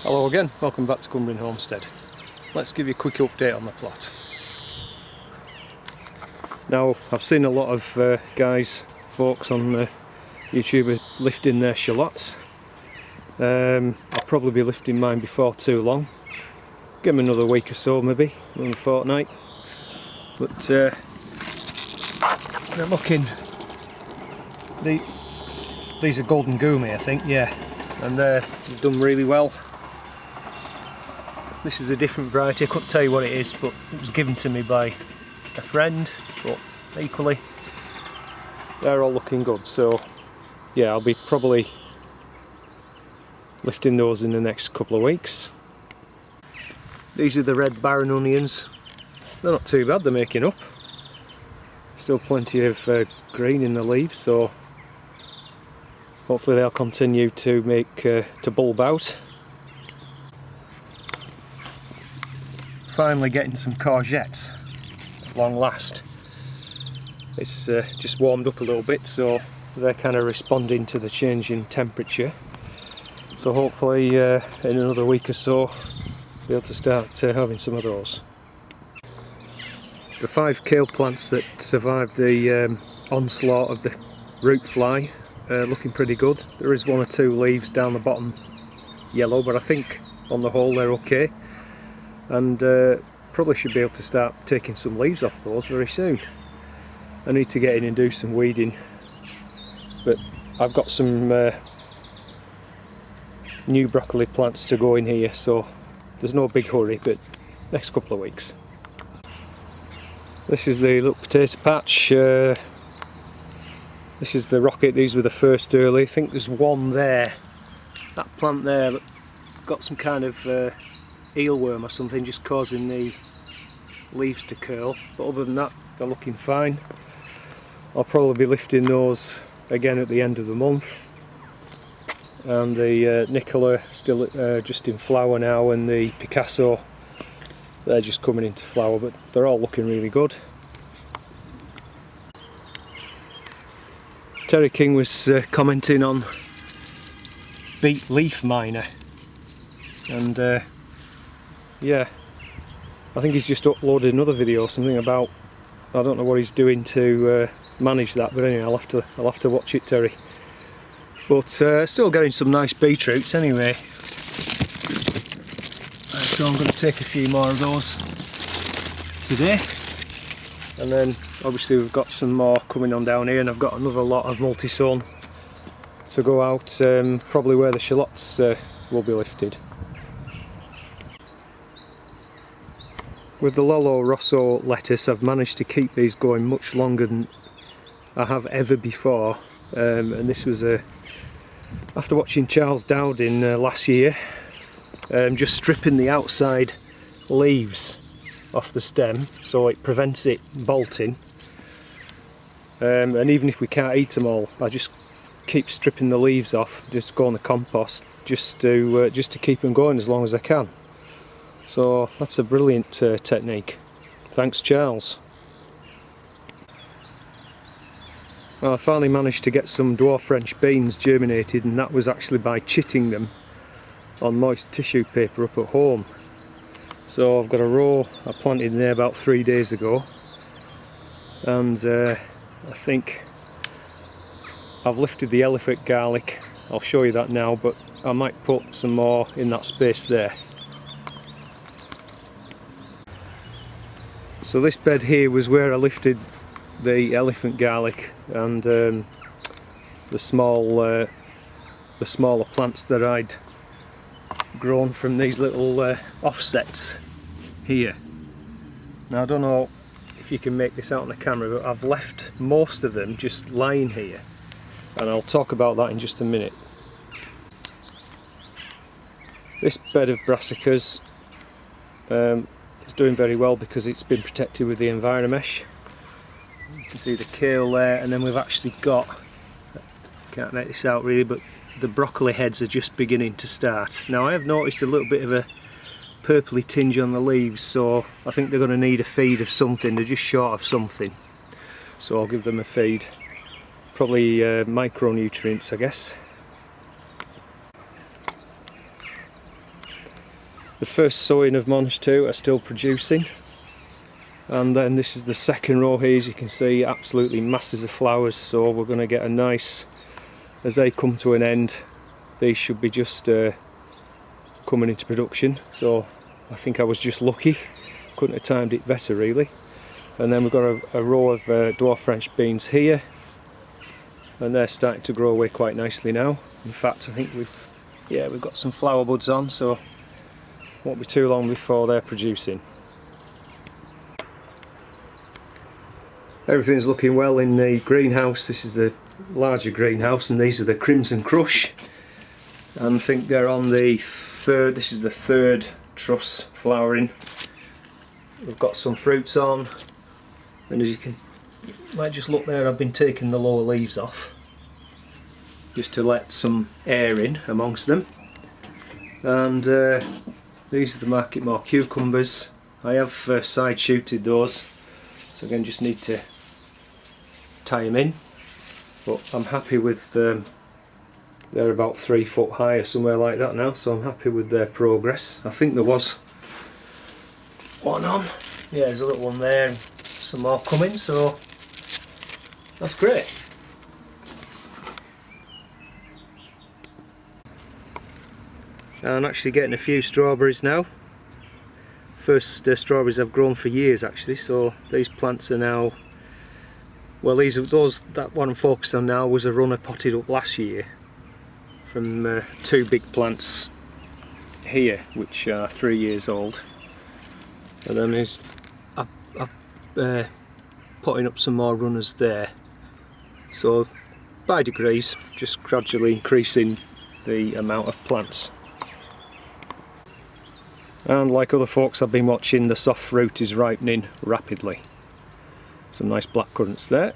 Hello again, welcome back to Cumbria Homestead. Let's give you a quick update on the plot. Now, I've seen a lot of folks on YouTube lifting their shallots. I'll probably be lifting mine before too long. Give them another week or so, maybe another fortnight. But they're looking. These are golden goomy, I think, yeah, and they've done really well. This is a different variety. I couldn't tell you what it is, but it was given to me by a friend. But equally, they're all looking good. So yeah, I'll be probably lifting those in the next couple of weeks. These are the red barren onions. They're not too bad, they're making up. Still plenty of green in the leaves, so hopefully they'll continue to bulb out. Finally getting some courgettes at long last. It's just warmed up a little bit, so they're kind of responding to the change in temperature. So hopefully in another week or so be able to start having some of those. The 5 kale plants that survived the onslaught of the root fly are looking pretty good. There is 1 or 2 leaves down the bottom yellow, but I think on the whole they're okay. And probably should be able to start taking some leaves off those very soon. I need to get in and do some weeding, but I've got some new broccoli plants to go in here, so there's no big hurry, but next couple of weeks. This is the little potato patch. This is the rocket. These were the first early. I think there's one there, that plant there, that got some kind of eelworm or something just causing the leaves to curl, but other than that they're looking fine. I'll probably be lifting those again at the end of the month. And the Nicola still just in flower now, and the Picasso, they're just coming into flower, but they're all looking really good. Terry King was commenting on beet leaf miner, and yeah, I think he's just uploaded another video, something about, I don't know what he's doing to manage that, but anyway, I'll have to watch it, Terry. But still getting some nice beetroots anyway. So I'm going to take a few more of those today, and then obviously we've got some more coming on down here, and I've got another lot of multi-sown to go out, probably where the shallots will be lifted. With the Lolo Rosso lettuce, I've managed to keep these going much longer than I have ever before, and this was after watching Charles Dowding last year, just stripping the outside leaves off the stem so it prevents it bolting, and even if we can't eat them all, I just keep stripping the leaves off, just go on the compost, just to keep them going as long as I can. So that's a brilliant technique. Thanks, Charles. Well, I finally managed to get some dwarf French beans germinated, and that was actually by chitting them on moist tissue paper up at home. So I've got a row I planted in there about 3 days ago, and I think I've lifted the elephant garlic. I'll show you that now, but I might put some more in that space there. So this bed here was where I lifted the elephant garlic and the smaller plants that I'd grown from these little offsets here. Now I don't know if you can make this out on the camera, but I've left most of them just lying here, and I'll talk about that in just a minute. This bed of brassicas it's doing very well because it's been protected with the EnviroMesh. You can see the kale there, and then we've actually got, can't make this out really, but the broccoli heads are just beginning to start. Now I have noticed a little bit of a purpley tinge on the leaves, so I think they're going to need a feed of something. They're just short of something, so I'll give them a feed, probably micronutrients, I guess. The first sowing of Monge 2 are still producing, and then this is the second row here. As you can see, absolutely masses of flowers, so we're going to get a nice, as they come to an end, these should be just coming into production, so I think I was just lucky, couldn't have timed it better really. And then we've got a row of dwarf French beans here, and they're starting to grow away quite nicely now. In fact, I think we've got some flower buds on, so won't be too long before they're producing. Everything's looking well in the greenhouse. This is the larger greenhouse, and these are the Crimson Crush, and I think they're on the third, this is the third truss flowering. We've got some fruits on, and as you might just look there, I've been taking the lower leaves off just to let some air in amongst them. And these are the Market More cucumbers. I have side shooted those, so again just need to tie them in, but I'm happy with they're about 3 foot high or somewhere like that now, so I'm happy with their progress. I think there was one on, yeah, there's a little one there and some more coming, so that's great. I'm actually getting a few strawberries now. First strawberries I've grown for years actually, so these plants are now, well, that one I'm focused on now was a runner potted up last year from 2 big plants here which are 3 years old, and then I'm putting up some more runners there, so by degrees just gradually increasing the amount of plants. And like other folks, I've been watching the soft fruit is ripening rapidly. Some nice black currants there.